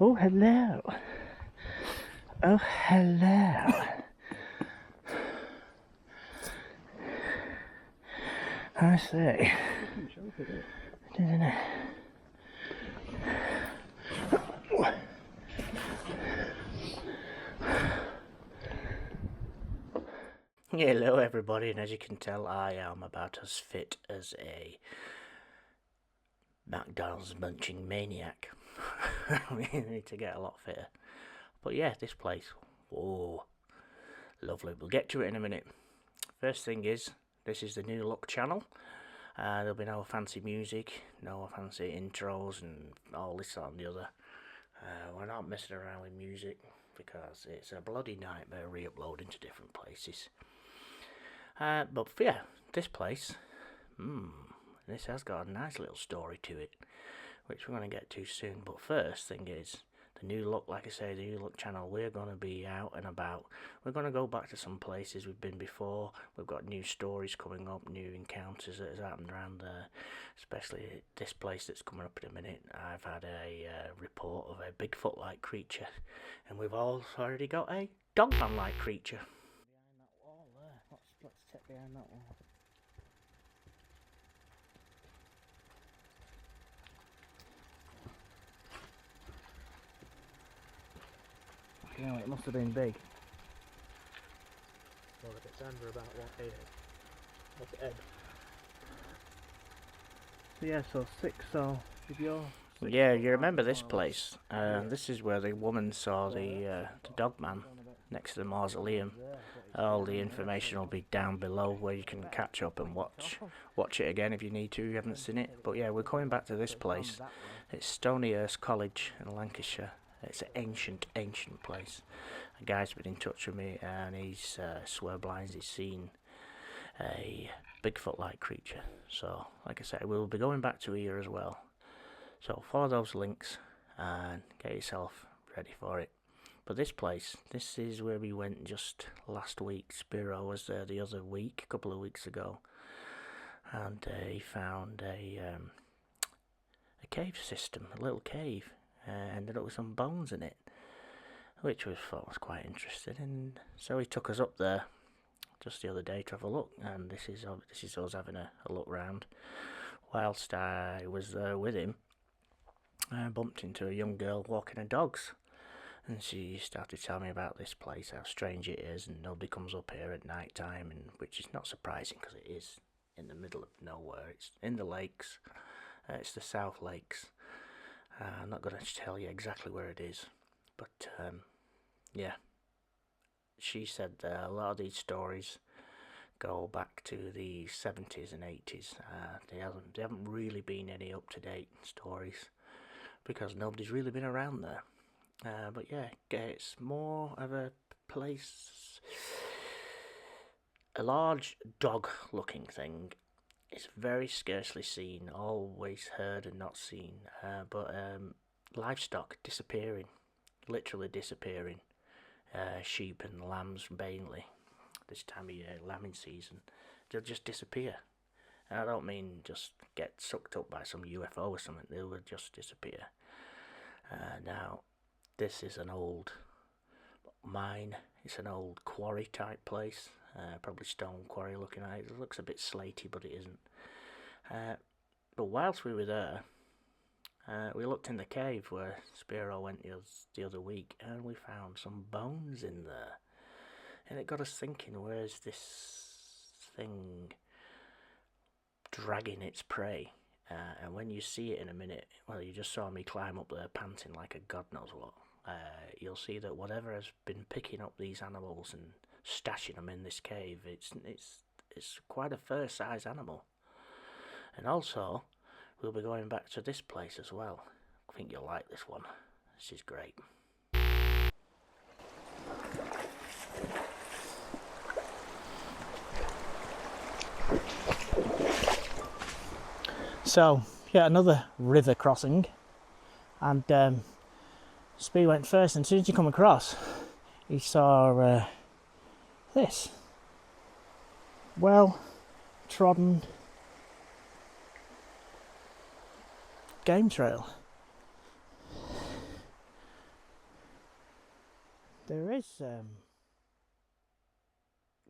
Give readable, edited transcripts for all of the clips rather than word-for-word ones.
Oh, hello. Oh, hello. I say. Isn't it? Hello everybody, and as you can tell I am about as fit as a McDonald's munching maniac. We need to get a lot fitter. But yeah, this place, whoa, lovely. We'll get to it in a minute. First thing is, this is the New Look channel. There'll be no fancy music, no fancy intros and all this and the other. We're not messing around with music because it's a bloody nightmare re-uploading to different places. But yeah, this place, this has got a nice little story to it, which we're going to get to soon. But first thing is, the New Look, like I say, the New Look channel, we're going to be out and about. We're going to go back to some places we've been before. We've got new stories coming up, new encounters that has happened around there, especially this place that's coming up in a minute. I've had a report of a Bigfoot-like creature, and we've also already got a Dogman-like creature. Behind that wall there, let's check behind that wall. You know, it must have been big. Well, if it's under about what here? What's it, Ed? Yeah, so 6, so if you're... Yeah, you remember this place. This is where the woman saw the Dogman next to the mausoleum. All the information will be down below where you can catch up and watch it again if you need to, you haven't seen it. But yeah, we're coming back to this place. It's Stonyhurst College in Lancashire. It's an ancient place. A guy's been in touch with me and he's swear blinds he's seen a Bigfoot-like creature. So, like I said, we'll be going back to here as well. So follow those links and get yourself ready for it. But this place, this is where we went just last week. Spiro was there the other week, a couple of weeks ago. And he found a cave system, a little cave. Ended up with some bones in it, which we thought was quite interesting, and so he took us up there just the other day to have a look. And this is us having a look round. Whilst I was there with him, I bumped into a young girl walking her dogs, and she started telling me about this place, how strange it is, and nobody comes up here at night time, and which is not surprising because it is in the middle of nowhere. It's in the lakes. It's the South Lakes. I'm not going to tell you exactly where it is, but yeah, she said a lot of these stories go back to the 70s and 80s. They haven't really been any up-to-date stories because nobody's really been around there. But yeah, it's more of a place, a large dog-looking thing. It's very scarcely seen, always heard and not seen, but livestock disappearing, literally disappearing. Sheep and lambs mainly, this time of year, lambing season, they'll just disappear. And I don't mean just get sucked up by some UFO or something, they will just disappear. Now, this is an old mine, it's an old quarry type place. Probably stone quarry looking at it. It looks a bit slaty, but it isn't. But whilst we were there, we looked in the cave where Spiro went the other week, and we found some bones in there. And it got us thinking, where's this thing dragging its prey? And when you see it in a minute, well, you just saw me climb up there panting like a god knows what. You'll see that whatever has been picking up these animals and stashing them in this cave, it's quite a fair size animal. And also, we'll be going back to this place as well. I think you'll like this one. This is great. So, yeah, another river crossing, and Spee went first, and as soon as you come across, he saw this well trodden game trail. There is,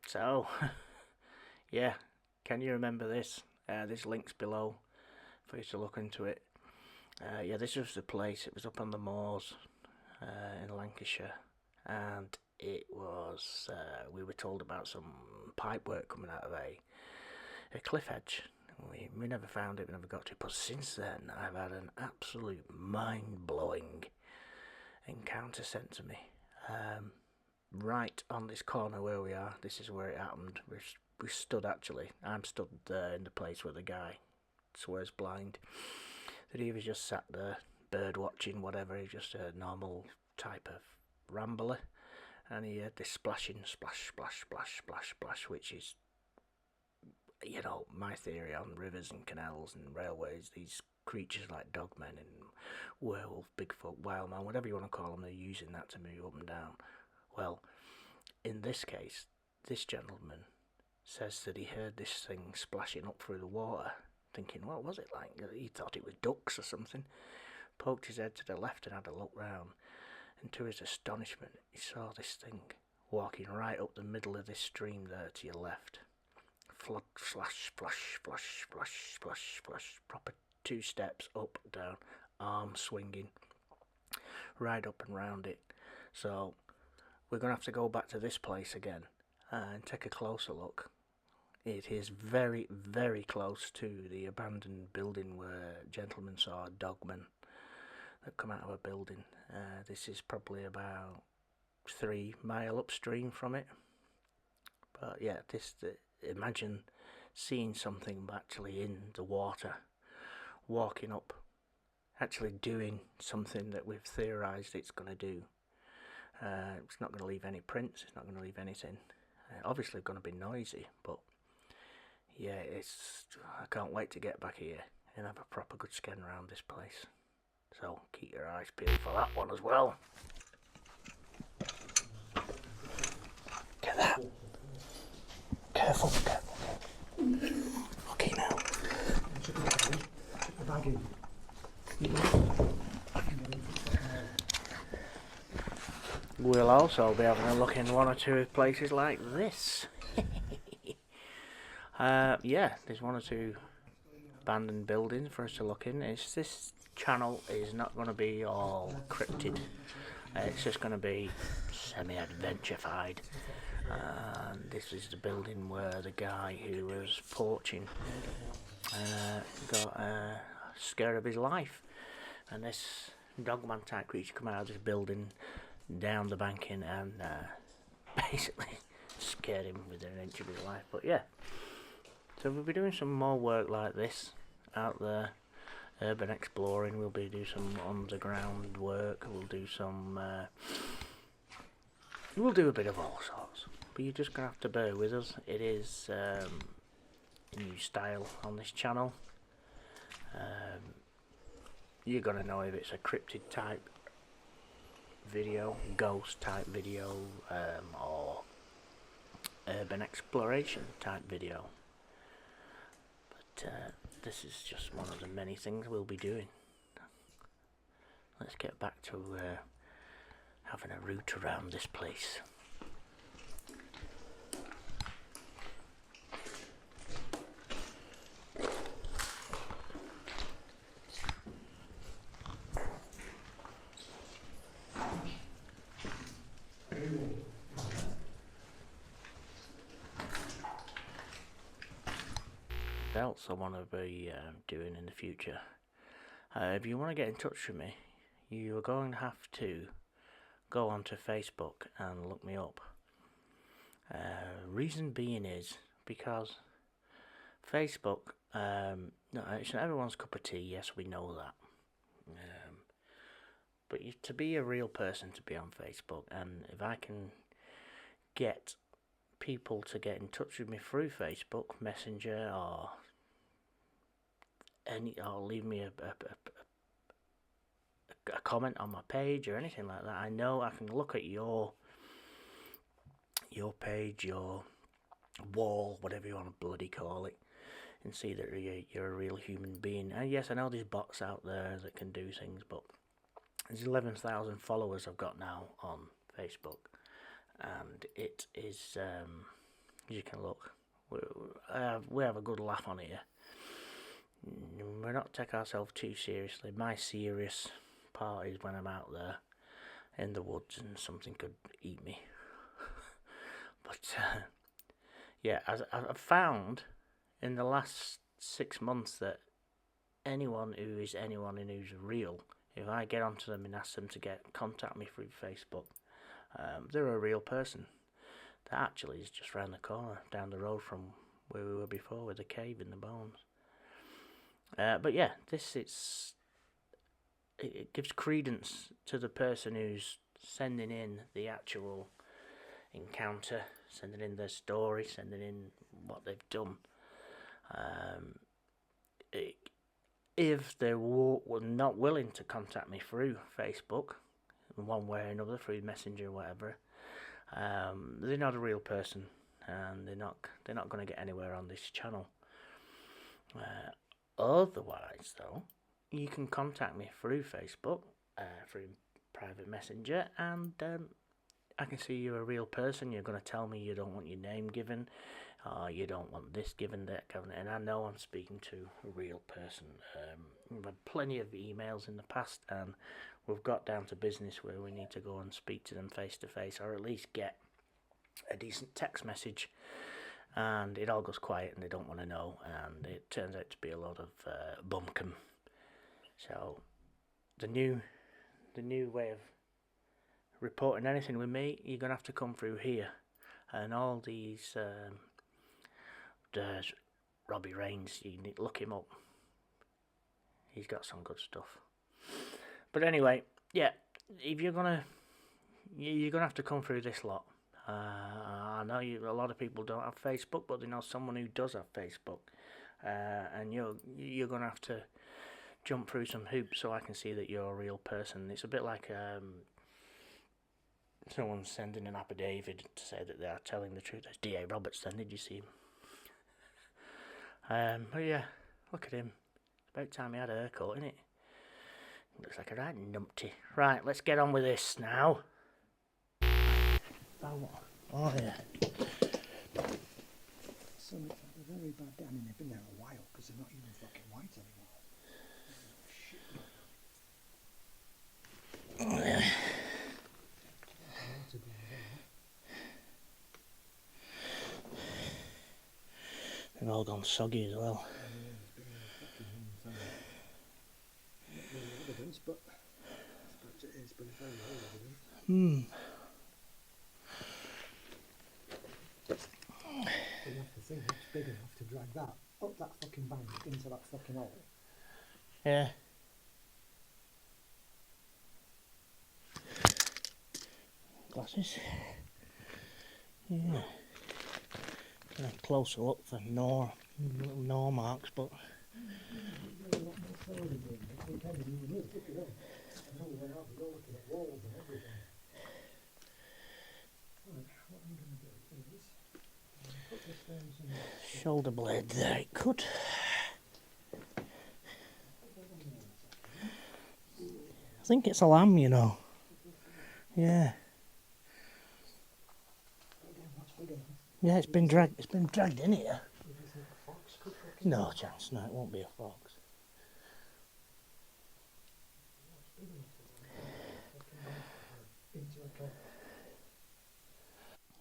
So, yeah, can you remember this? This link's below for you to look into it. Yeah, this was the place. It was up on the moors in Lancashire, and it was, we were told about some pipe work coming out of a cliff edge. We never found it, we never got to it, but since then I've had an absolute mind-blowing encounter sent to me. Right on this corner where we are, this is where it happened. We stood, actually, I'm stood in the place where the guy swears blind that he was just sat there, bird watching, whatever. He's just a normal type of rambler, and he had this splashing, splash, splash, splash, splash, splash, which is, you know, my theory on rivers and canals and railways. These creatures like Dogman and Werewolf, Bigfoot, Wildman, whatever you want to call them, they're using that to move up and down. Well, in this case, this gentleman says that he heard this thing splashing up through the water, thinking, what was it like? He thought it was ducks or something. Poked his head to the left and had a look round, and to his astonishment, he saw this thing walking right up the middle of this stream there to your left. Flood, flash, flash, flash, flash, flash, flash, proper 2 steps up, down, arm swinging, right up and round it. So we're going to have to go back to this place again and take a closer look. It is very, very close to the abandoned building where a gentleman saw a dogman that come out of a building. This is probably about 3 miles upstream from it. But yeah, imagine seeing something actually in the water, walking up, actually doing something that we've theorised it's going to do. It's not going to leave any prints, it's not going to leave anything. Obviously going to be noisy, but yeah, I can't wait to get back here and have a proper good scan around this place. So keep your eyes peeled for that one as well. Get that. Careful, careful. Okay now. We'll also be having a look in 1 or 2 places like this. Yeah, there's 1 or 2 abandoned buildings for us to look in. This channel is not going to be all cryptid. It's just going to be semi-adventurified. This is the building where the guy who was poaching got scared of his life, and this dogman type creature come out of this building, down the banking, and basically scared him within an inch of his life. But yeah, so we'll be doing some more work like this out there, urban exploring. We'll be doing some underground work. We'll do some we'll do a bit of all sorts, but you're just gonna have to bear with us. It is a new style on this channel. You're gonna know if it's a cryptid type video, ghost type video, or urban exploration type video. But this is just one of the many things we'll be doing. Let's get back to having a route around this place. Else I want to be doing in the future. If you want to get in touch with me, you are going to have to go onto Facebook and look me up. Reason being is because Facebook, no, it's not everyone's cup of tea. Yes, we know that. But to be a real person, to be on Facebook, and if I can get people to get in touch with me through Facebook Messenger, or leave me a comment on my page or anything like that, I know I can look at your page, your wall, whatever you want to bloody call it, and see that you're a real human being. And yes, I know there's bots out there that can do things, but there's 11,000 followers I've got now on Facebook, and it is, you can look, we have a good laugh on here. We're not take ourselves too seriously. My serious part is when I'm out there in the woods and something could eat me. But yeah, I've found in the last 6 months that anyone who's real, if I get onto them and ask them to contact me through Facebook, they're a real person. That actually is just round the corner, down the road from where we were before with the cave in the bones. But yeah, it gives credence to the person who's sending in the actual encounter, sending in their story, sending in what they've done. If they were not willing to contact me through Facebook, in one way or another, through Messenger or whatever, they're not a real person, and they're not going to get anywhere on this channel. Otherwise, though, you can contact me through Facebook, through private messenger, and I can see you're a real person. You're going to tell me you don't want your name given, you don't want this given, that given, and I know I'm speaking to a real person. We've had plenty of emails in the past, and we've got down to business where we need to go and speak to them face to face, or at least get a decent text message, and it all goes quiet and they don't want to know, and it turns out to be a lot of bumcum. So the new way of reporting anything with me, you're going to have to come through here. And all these there's Robbie Rains, you need to look him up, he's got some good stuff. But anyway, yeah, if you're gonna have to come through this lot. I know a lot of people don't have Facebook, but they know someone who does have Facebook, and you're gonna have to jump through some hoops so I can see that you're a real person. It's a bit like someone sending an affidavit to say that they are telling the truth. There's D.A. Roberts then, did you see him? But yeah, look at him. It's about time he had a haircut, isn't it? Looks like a right numpty. Right, let's get on with this now. Oh yeah. Some have had a very bad day. I mean, they've been there a while because they're not even fucking white anymore. Oh yeah. They've all gone soggy as well. But I suppose it is, but it's very old evidence. You have to think it's big enough to drag that up that fucking bank into that fucking hole. Yeah. Glasses. Yeah. Kind of closer look for gnaw marks, but. Shoulder blade there, it could. I think it's a lamb, you know. Yeah. Yeah, it's been dragged in here. No chance, no, it won't be a fox.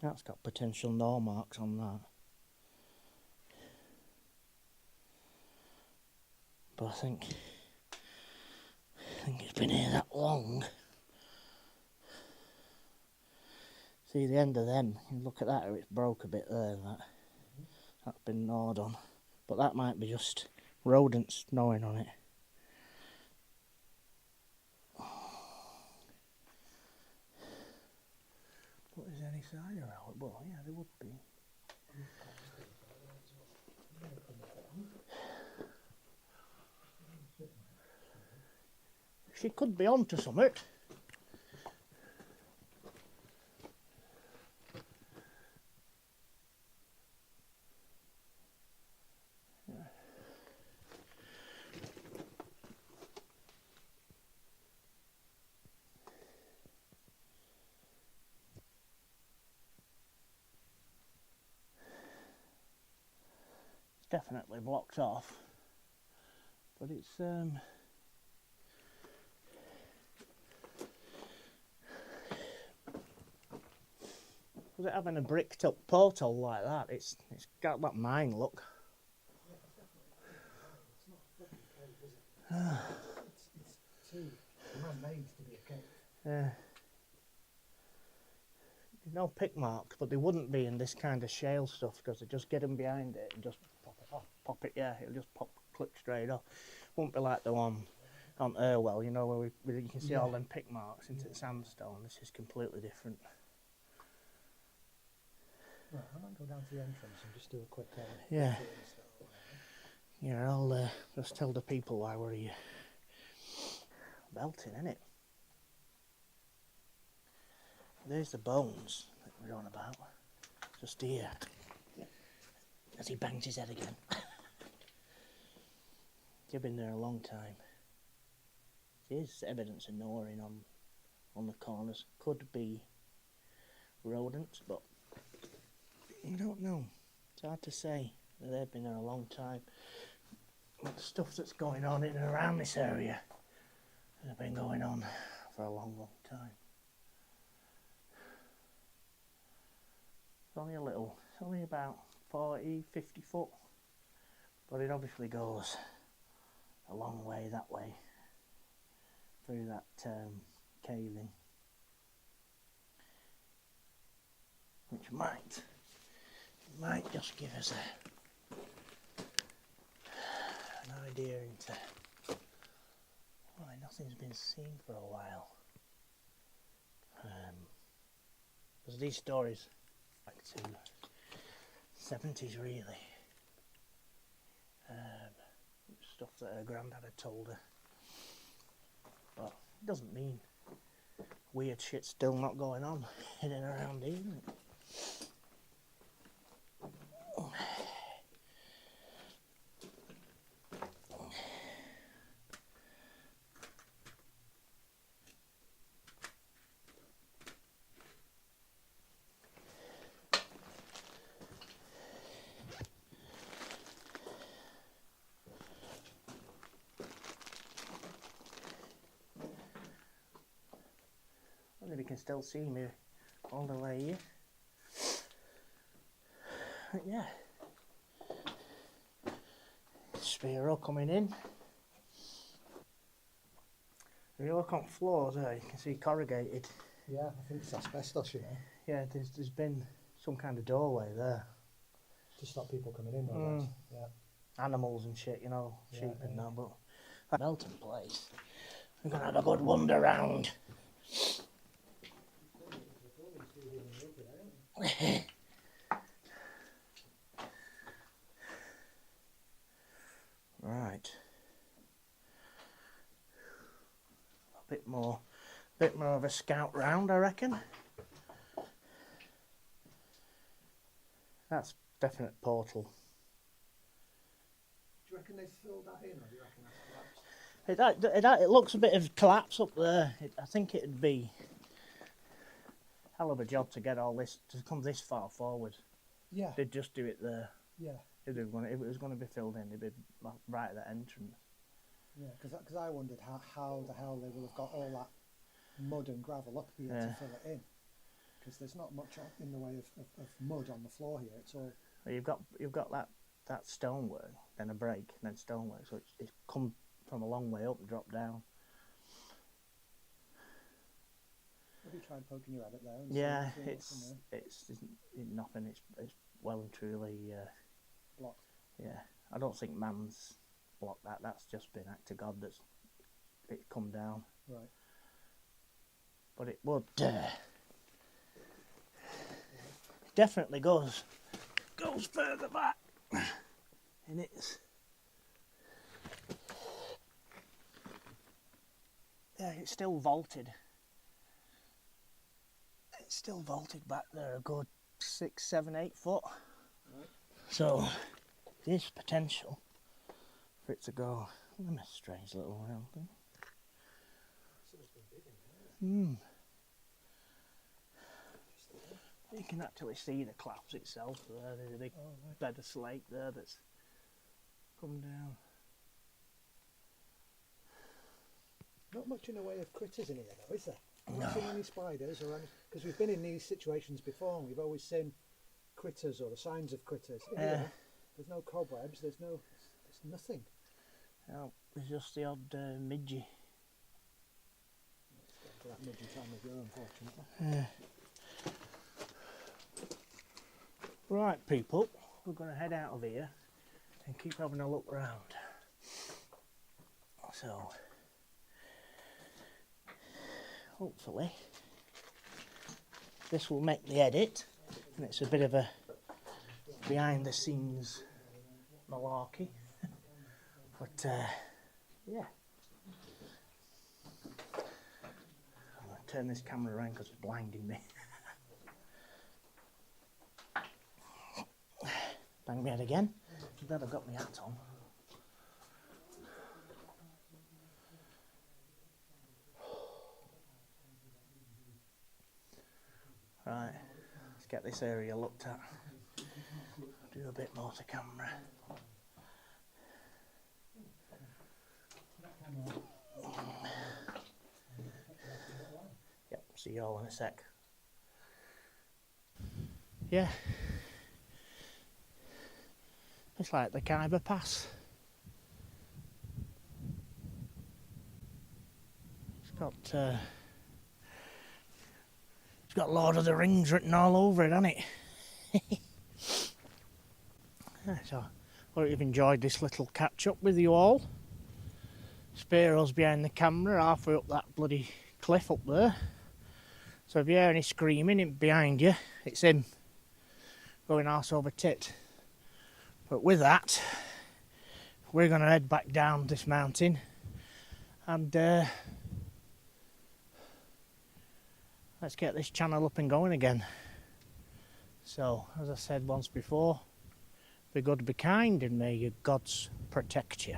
That's got potential gnaw marks on that. But I think it's been here that long. See the end of them, you look at that, it's broke a bit there, that's been gnawed on. But that might be just rodents gnawing on it. But is there any sign around? Well, yeah, there would be. She could be on to something. definitely blocked off, but it's was it having a bricked up portal like that? It's got that mine look. It's too man-made to be a cave. Yeah. There's no pick marks, but they wouldn't be in this kind of shale stuff because they just get them behind it and just pop it off. Pop it, yeah, it'll just clip straight off. Won't be like the one on Irwell, you know, where you can see all them pick marks into the sandstone. This is completely different. Right, I might go down to the entrance and just do a quick yeah. Yeah, I'll just tell the people why we're here. Belting, innit? There's the bones that we're on about. Just here. As he bangs his head again. You've been there a long time. There's evidence of gnawing on the corners. Could be rodents, but you don't know. It's hard to say. They've been there a long time. But the stuff that's going on in and around this area has been going on for a long, long time. It's only a little, it's only about 40, 50 foot, but it obviously goes a long way that way through that caving, which might just give us an idea into why nothing's been seen for a while. Because these stories back to 70s really. Stuff that her granddad had told her. But it doesn't mean weird shit's still not going on in and around here, isn't it? I wonder if you can still see me all the way here. But yeah. Spiro coming in. If you look on floors there, you can see corrugated. Yeah, I think it's asbestos, you know. Yeah, there's been some kind of doorway there. To stop people coming in, I guess. Yeah. Animals and shit, you know, Yeah, sheep and yeah. that, but that melting place. We're gonna have a good wander round. Right. A bit more of a scout round, I reckon. That's definite portal. Do you reckon they filled that in, or do you reckon that's collapsed? It looks a bit of collapse up there. I think it'd be a hell of a job to get all this, to come this far forward. Yeah. They'd just do it there. Yeah. If it was going to be filled in, it'd be right at the entrance. Yeah, because I wondered how the hell they would have got all that mud and gravel up here to fill it in. Because there's not much in the way of mud on the floor here. It's all. Well, you've got that stonework, then a break, then stonework. So it's come from a long way up and dropped down. Have you tried poking your head at there? And Yeah, seeing it's nothing. It's well and truly blocked. Yeah, I don't think man's blocked that. That's just been act of God that's it come down. Right. But it would definitely goes further back, and it's still vaulted. It's still vaulted back there a good 6, 7, 8 foot. Right. So there's potential for it to go. I'm a strange little round thing. You can actually see the collapse itself there. There's a big bed of slate there that's come down. Not much in the way of critters in here though, is there? Not seen any spiders or any, because we've been in these situations before and we've always seen critters or the signs of critters. In here, there's no cobwebs, there's nothing. No, there's just the odd midgie. It's got to that midgie time of year, unfortunately. Right, people, we're going to head out of here and keep having a look round. So, hopefully, this will make the edit, and it's a bit of a behind the scenes malarkey. But, yeah. I'm going to turn this camera around because it's blinding me. Bang my head again. I'm glad I've got my hat on. Right, let's get this area looked at. Do a bit more to camera. Yep, see you all in a sec. Yeah. It's like the Khyber Pass. It's got Lord of the Rings written all over it, hasn't it? Yeah, so I hope you've enjoyed this little catch up with you all. Sparrow's behind the camera, halfway up that bloody cliff up there. So if you hear any screaming behind you, it's him going arse over tit. But with that, we're going to head back down this mountain and let's get this channel up and going again. So, as I said once before, be good, be kind, and may your gods protect you.